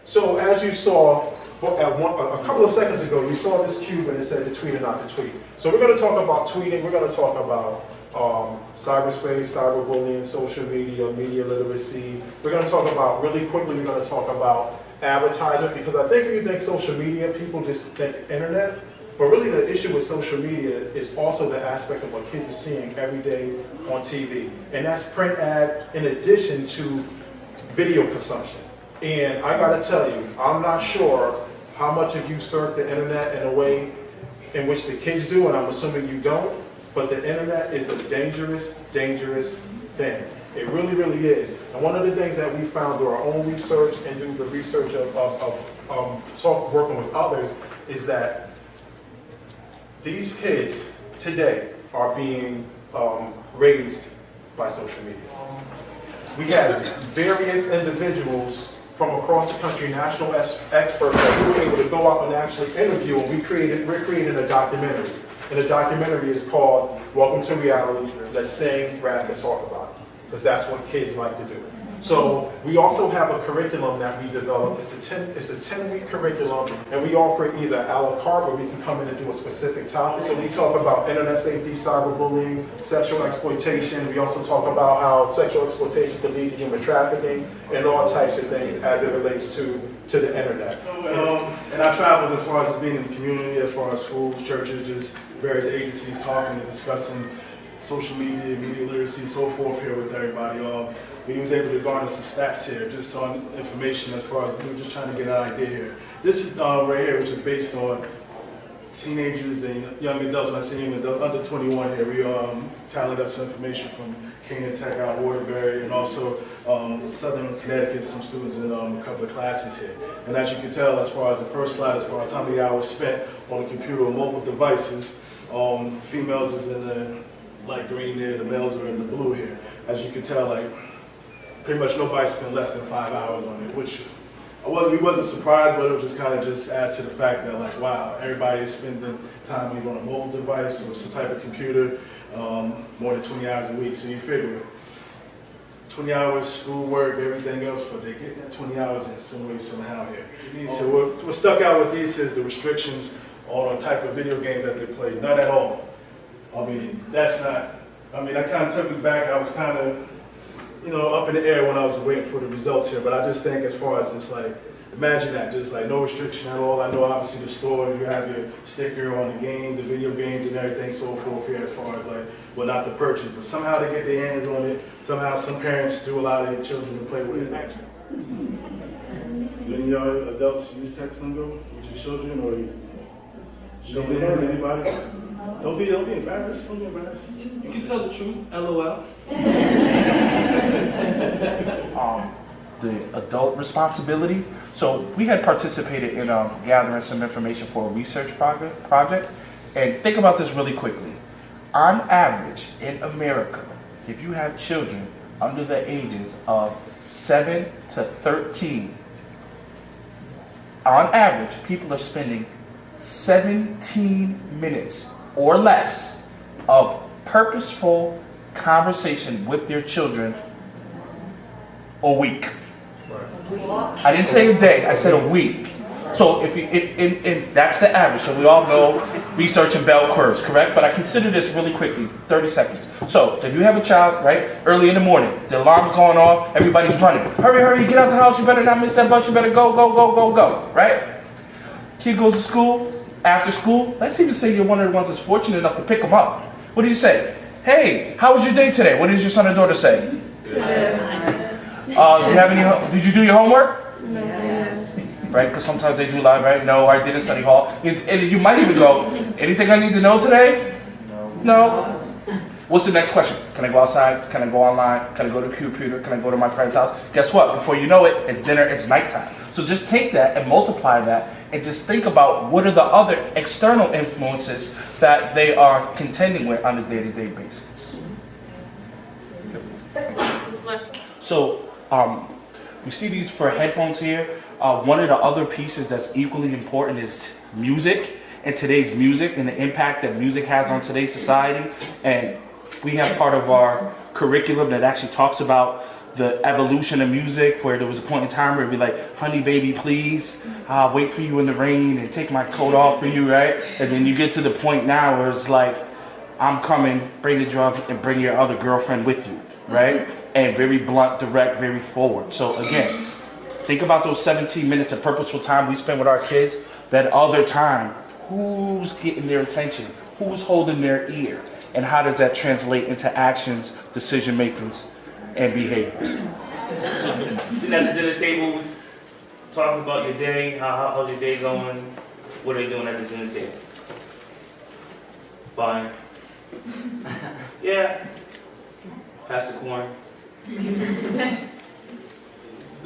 So as you saw a couple of seconds ago, you saw this cube and it said to tweet or not to tweet. So we're going to talk about tweeting. We're going to talk about cyberspace, cyberbullying, social media, media literacy. We're going to talk about, really quickly, we're going to talk about advertising, because I think when you think social media, people just think internet. But really the issue with social media is also the aspect of what kids are seeing every day on TV. And that's print ad in addition to video consumption. And I gotta tell you, I'm not sure how much of you surf the internet in a way in which the kids do, and I'm assuming you don't, but the internet is a dangerous, dangerous thing. It really, really is. And one of the things that we found through our own research and through the research of working with others is that these kids today are being raised by social media. We had various individuals from across the country, national experts, that we were able to go out and actually interview, and we're creating a documentary. And the documentary is called Welcome to Reality, Let's Sing, Rap, and Talk About It, because that's what kids like to do. So we also have a curriculum that we developed. It's a 10-week curriculum, and we offer either a la carte, where we can come in and do a specific topic. So we talk about internet safety, cyberbullying, sexual exploitation. We also talk about how sexual exploitation can lead to human trafficking and all types of things as it relates to the internet. And I traveled as far as being in the community, as far as schools, churches, just various agencies talking and discussing social media, media literacy, so forth here with everybody. We was able to garner some stats here, just on information as far as we were just trying to get an idea here. This is right here, which is based on teenagers and young adults. When I say young adults, under 21 here, we tallied up some information from Canaan Tech out Waterbury, and also Southern Connecticut, some students in a couple of classes here. And as you can tell, as far as the first slide, as far as how many hours spent on the computer or mobile devices, females is in the light green there, the males are in the blue here. As you can tell, like, pretty much nobody spent less than 5 hours on it, which we wasn't surprised, but it just kind of just adds to the fact that, like, wow, everybody is spending time either on a mobile device or some type of computer more than 20 hours a week. So you figure 20 hours schoolwork, everything else, but they're getting that 20 hours in some way, somehow here. So what stuck out with these is the restrictions on the type of video games that they play. None at all. I mean, that's not, I mean, that kind of took me back. I was kind of, up in the air when I was waiting for the results here, but I just think as far as just like, imagine that, just like no restriction at all. I know obviously the store, you have your sticker on the game, the video games and everything, so forth here as far as like, well, not the purchase, but somehow they get their hands on it. Somehow some parents do allow their children to play with it. Any of y'all adults use text lingo with your children, or you show their hands, anybody? Don't be embarrassed. Don't be embarrassed. You can tell the truth, LOL. The adult responsibility. So we had participated in gathering some information for a research project. And think about this really quickly. On average, in America, if you have children under the ages of 7 to 13, on average, people are spending 17 minutes or less of purposeful conversation with their children a week. I didn't say a day, I said a week. So if that's the average. So we all know research and bell curves, correct? But I consider this really quickly, 30 seconds. So if you have a child, right, early in the morning, the alarm's going off, everybody's running. Hurry, hurry, get out the house, you better not miss that bus, you better go, go, go, go, go, right? Kid goes to school, after school, let's even say you're one of the ones that's fortunate enough to pick them up. What do you say? Hey, how was your day today? What does your son or daughter say? Did you do your homework? No. Yes. Right, because sometimes they do live, right? No, I didn't study hall. And you might even go, anything I need to know today? No. What's the next question? Can I go outside? Can I go online? Can I go to the computer? Can I go to my friend's house? Guess what? Before you know it, it's dinner, it's nighttime. So just take that and multiply that and just think about what are the other external influences that they are contending with on a day-to-day basis. So you see these for headphones here. One of the other pieces that's equally important is music, and today's music and the impact that music has on today's society. And we have part of our curriculum that actually talks about the evolution of music, where there was a point in time where it'd be like, honey baby please, I'll wait for you in the rain and take my coat off for you, right? And then you get to the point now where it's like, I'm coming, bring the drugs and bring your other girlfriend with you, right? And very blunt, direct, very forward. So again, think about those 17 minutes of purposeful time we spend with our kids. That other time, who's getting their attention? Who's holding their ear? And how does that translate into actions, decision makings, and behaviors? So, sitting at the dinner table, talking about your day, how's your day going? What are you doing at the dinner table? Fine. Yeah. Pass the corn. We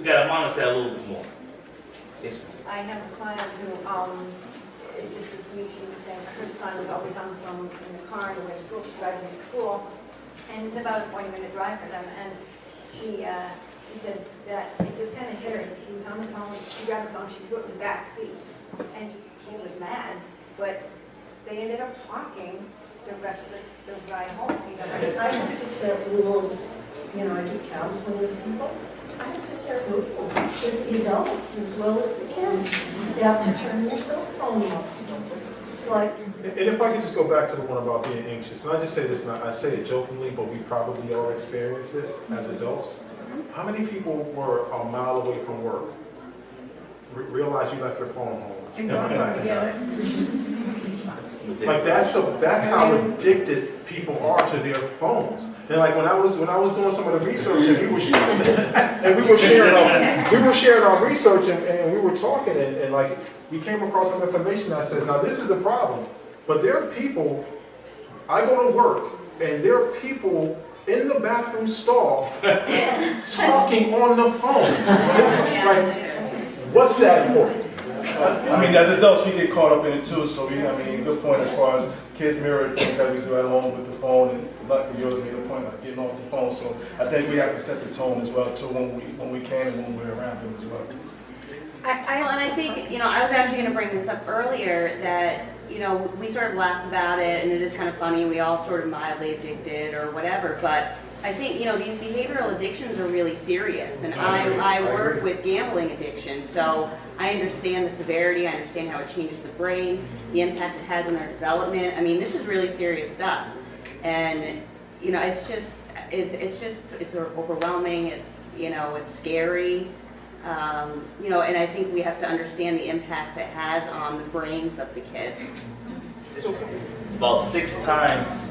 gotta monitor that a little bit more. Yes, ma'am. I have a client who, just this week, she was saying her son was always on the phone in the car on the way to school. She drives him to school, and it's about a 40-minute drive for them. And she said that it just kind of hit her. He was on the phone, she grabbed the phone, she threw it in the back seat, and just he was mad. But they ended up talking the rest of the ride home. You know, I have to set rules, you know, I do counseling with people. I have to set rules with the adults as well as the kids. You have to turn your cell phone off. It's like, And if I could just go back to the one about being anxious, and I just say this, and I say it jokingly, but we probably all experienced it as adults. How many people were a mile away from work, realize you left your phone home? and go and get it. Like that's how addicted people are to their phones. And like when I was doing some of the research, and we were sharing our research, and we were talking, and like we came across some information that says, now this is a problem, but there are people. I go to work, and there are people in the bathroom stall talking on the phone. It's like, what's that for? I mean, as adults, we get caught up in it too, so good point as far as kids mirror things that we do at home with the phone, and luckily yours made a point of getting off the phone, so I think we have to set the tone as well too when we can and when we're around them as well. Well, and I think, I was actually going to bring this up earlier that, we sort of laugh about it and it is kind of funny, we all sort of mildly addicted or whatever, but I think, these behavioral addictions are really serious, and I work with gambling addiction, so I understand the severity, I understand how it changes the brain, the impact it has on their development. I mean, this is really serious stuff, and it's overwhelming. It's scary, and I think we have to understand the impacts it has on the brains of the kids. About 6 times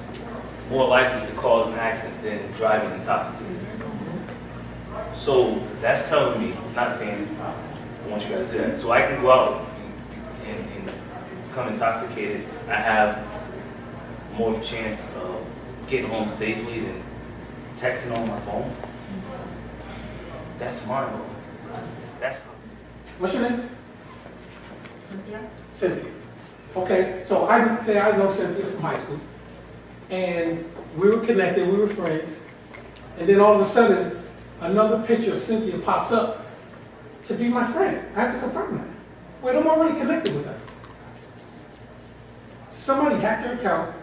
more likely to cause an accident than driving intoxicated. So that's telling me, not saying I want you guys to do that. So I can go out and become intoxicated. I have more of a chance of getting home safely than texting on my phone. That's mind blowing. That's What's your name? Cynthia? Cynthia. Okay, so I know Cynthia from high school, and we were connected, we were friends, and then all of a sudden, another picture of Cynthia pops up to be my friend. I have to confirm that. Wait, I'm already connected with her. Somebody hacked her account,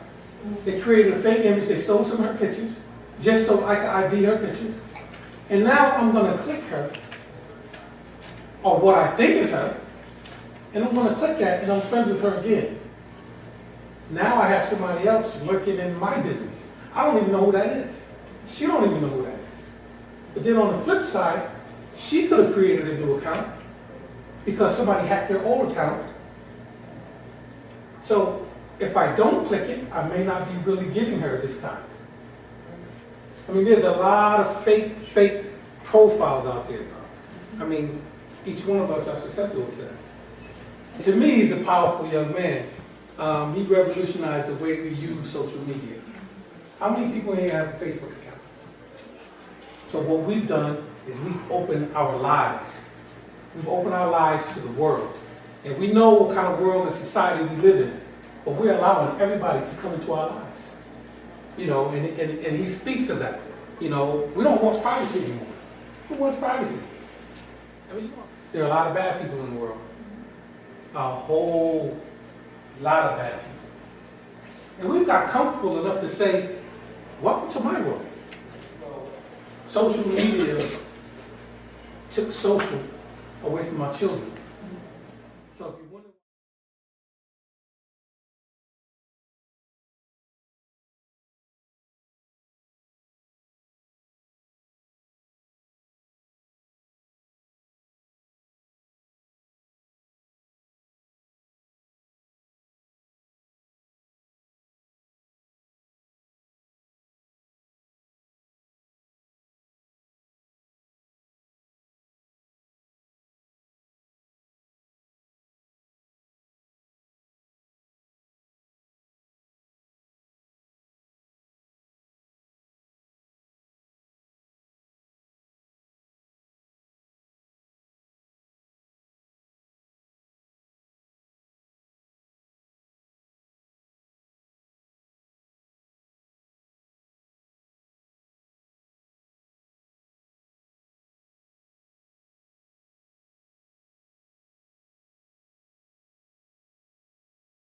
they created a fake image, they stole some of her pictures, just so I could ID her pictures, and now I'm gonna click her, or what I think is her, and I'm going to click that and I'm friends with her again. Now I have somebody else lurking in my business. I don't even know who that is. She don't even know who that is. But then on the flip side, she could have created a new account because somebody hacked their old account. So if I don't click it, I may not be really getting her this time. I mean, there's a lot of fake profiles out there. I mean, each one of us are susceptible to that. To me, he's a powerful young man. He revolutionized the way we use social media. How many people here have a Facebook account? So what we've done is we've opened our lives. We've opened our lives to the world. And we know what kind of world and society we live in. But we're allowing everybody to come into our lives. And he speaks of that. We don't want privacy anymore. Who wants privacy? There are a lot of bad people in the world. A whole lot of bad people. And we've got comfortable enough to say, welcome to my world. social media took social away from our children.